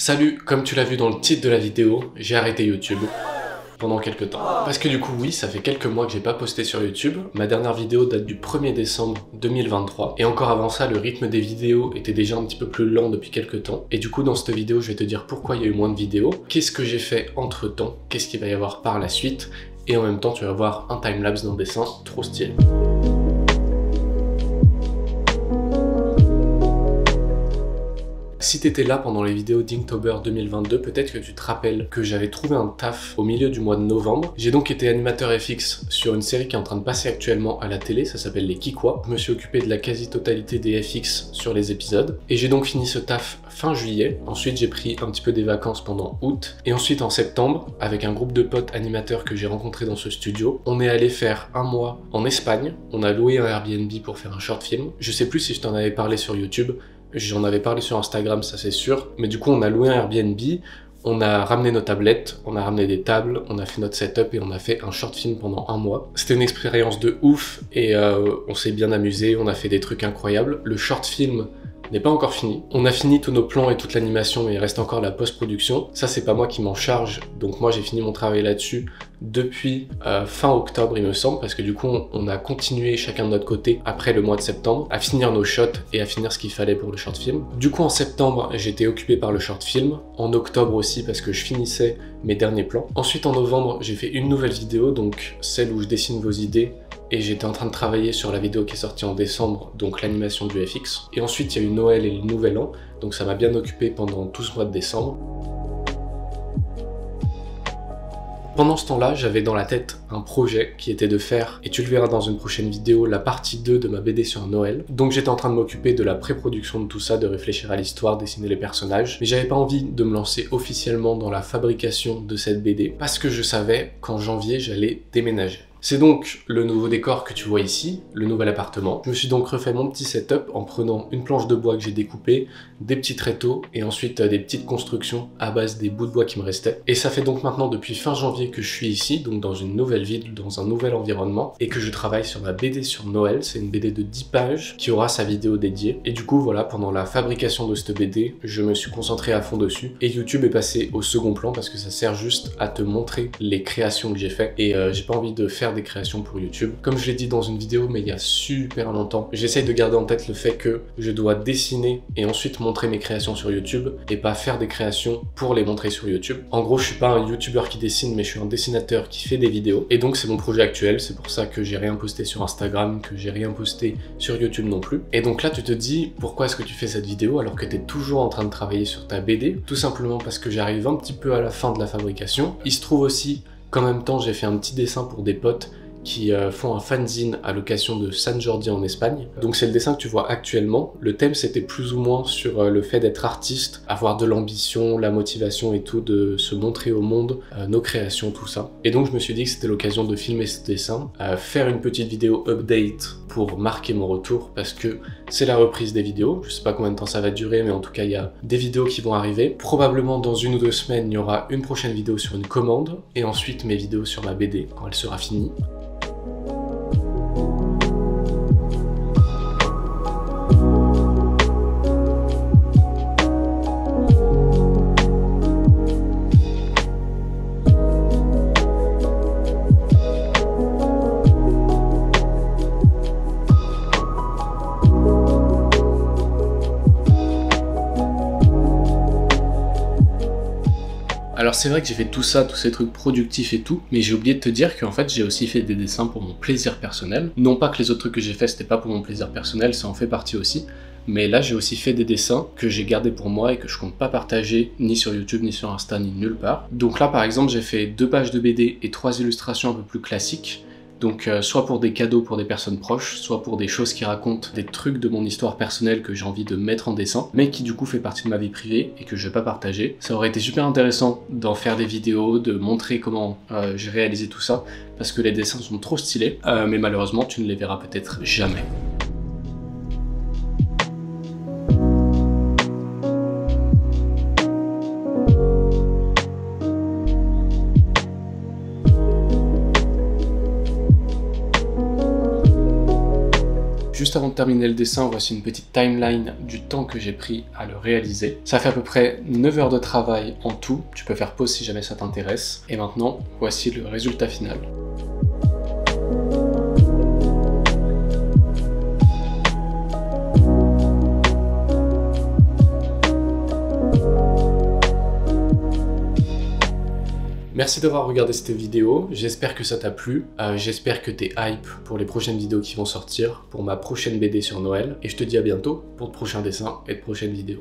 Salut, comme tu l'as vu dans le titre de la vidéo, j'ai arrêté YouTube pendant quelques temps. Parce que du coup oui, ça fait quelques mois que j'ai pas posté sur YouTube. Ma dernière vidéo date du 1er décembre 2023. Et encore avant ça, le rythme des vidéos était déjà un petit peu plus lent depuis quelques temps. Et du coup dans cette vidéo, je vais te dire pourquoi il y a eu moins de vidéos, qu'est-ce que j'ai fait entre temps, qu'est-ce qu'il va y avoir par la suite, et en même temps tu vas voir un timelapse d'un dessin trop stylé. Si t'étais là pendant les vidéos d'Inktober 2022, peut-être que tu te rappelles que j'avais trouvé un taf au milieu du mois de novembre. J'ai donc été animateur FX sur une série qui est en train de passer actuellement à la télé, ça s'appelle Les Kikwa. Je me suis occupé de la quasi-totalité des FX sur les épisodes. Et j'ai donc fini ce taf fin juillet. Ensuite j'ai pris un petit peu des vacances pendant août. Et ensuite en septembre, avec un groupe de potes animateurs que j'ai rencontré dans ce studio, on est allé faire un mois en Espagne. On a loué un Airbnb pour faire un short film. Je sais plus si je t'en avais parlé sur YouTube. J'en avais parlé sur Instagram, ça c'est sûr. Mais du coup, on a loué un Airbnb, on a ramené nos tablettes, on a ramené des tables, on a fait notre setup et on a fait un short film pendant un mois. C'était une expérience de ouf et on s'est bien amusé, on a fait des trucs incroyables. Le short film n'est pas encore fini. On a fini tous nos plans et toute l'animation, mais il reste encore la post-production. Ça, c'est pas moi qui m'en charge, donc moi j'ai fini mon travail là-dessus depuis fin octobre, il me semble, parce que du coup, on a continué chacun de notre côté après le mois de septembre à finir nos shots et à finir ce qu'il fallait pour le short film. Du coup, en septembre, j'étais occupé par le short film. En octobre aussi, parce que je finissais mes derniers plans. Ensuite, en novembre, j'ai fait une nouvelle vidéo, donc celle où je dessine vos idées. Et j'étais en train de travailler sur la vidéo qui est sortie en décembre, donc l'animation du FX. Et ensuite, il y a eu Noël et le Nouvel An, donc ça m'a bien occupé pendant tout ce mois de décembre. Pendant ce temps-là, j'avais dans la tête un projet qui était de faire, et tu le verras dans une prochaine vidéo, la partie 2 de ma BD sur Noël. Donc j'étais en train de m'occuper de la pré-production de tout ça, de réfléchir à l'histoire, dessiner les personnages. Mais j'avais pas envie de me lancer officiellement dans la fabrication de cette BD, parce que je savais qu'en janvier, j'allais déménager. C'est donc le nouveau décor que tu vois ici, le nouvel appartement. Je me suis donc refait mon petit setup en prenant une planche de bois que j'ai découpée, des petits tréteaux et ensuite des petites constructions à base des bouts de bois qui me restaient. Et ça fait donc maintenant depuis fin janvier que je suis ici, donc dans une nouvelle ville, dans un nouvel environnement, et que je travaille sur ma BD sur Noël. C'est une BD de 10 pages qui aura sa vidéo dédiée. Et du coup, voilà, pendant la fabrication de cette BD, je me suis concentré à fond dessus. Et YouTube est passé au second plan parce que ça sert juste à te montrer les créations que j'ai faites. Et j'ai pas envie de faire des créations pour YouTube. Comme je l'ai dit dans une vidéo, mais il y a super longtemps, j'essaye de garder en tête le fait que je dois dessiner et ensuite montrer mes créations sur YouTube et pas faire des créations pour les montrer sur YouTube. En gros, je suis pas un YouTuber qui dessine, mais je suis un dessinateur qui fait des vidéos. Et donc, c'est mon projet actuel. C'est pour ça que j'ai rien posté sur Instagram, que j'ai rien posté sur YouTube non plus. Et donc là, tu te dis, pourquoi est-ce que tu fais cette vidéo alors que tu es toujours en train de travailler sur ta BD? Tout simplement parce que j'arrive un petit peu à la fin de la fabrication. Il se trouve aussi qu'en même temps, j'ai fait un petit dessin pour des potes qui font un fanzine à l'occasion de San Jordi en Espagne. Donc c'est le dessin que tu vois actuellement. Le thème c'était plus ou moins sur le fait d'être artiste, avoir de l'ambition, la motivation et tout, de se montrer au monde, nos créations, tout ça. Et donc je me suis dit que c'était l'occasion de filmer ce dessin, faire une petite vidéo update pour marquer mon retour, parce que c'est la reprise des vidéos. Je sais pas combien de temps ça va durer, mais en tout cas il y a des vidéos qui vont arriver. Probablement dans 1 ou 2 semaines, il y aura une prochaine vidéo sur une commande, et ensuite mes vidéos sur ma BD quand elle sera finie. Alors c'est vrai que j'ai fait tout ça, tous ces trucs productifs et tout, mais j'ai oublié de te dire qu'en fait j'ai aussi fait des dessins pour mon plaisir personnel. Non pas que les autres trucs que j'ai fait c'était pas pour mon plaisir personnel, ça en fait partie aussi, mais là j'ai aussi fait des dessins que j'ai gardés pour moi et que je compte pas partager ni sur YouTube, ni sur Insta, ni nulle part. Donc là par exemple j'ai fait 2 pages de BD et 3 illustrations un peu plus classiques. Donc soit pour des cadeaux pour des personnes proches, soit pour des choses qui racontent des trucs de mon histoire personnelle que j'ai envie de mettre en dessin, mais qui du coup fait partie de ma vie privée et que je vais pas partager. Ça aurait été super intéressant d'en faire des vidéos, de montrer comment j'ai réalisé tout ça, parce que les dessins sont trop stylés, mais malheureusement tu ne les verras peut-être jamais. juste avant de terminer le dessin, voici une petite timeline du temps que j'ai pris à le réaliser. Ça fait à peu près 9 heures de travail en tout, tu peux faire pause si jamais ça t'intéresse. Et maintenant, voici le résultat final. Merci d'avoir regardé cette vidéo, j'espère que ça t'a plu, j'espère que t'es hype pour les prochaines vidéos qui vont sortir, pour ma prochaine BD sur Noël, et je te dis à bientôt pour de prochains dessins et de prochaines vidéos.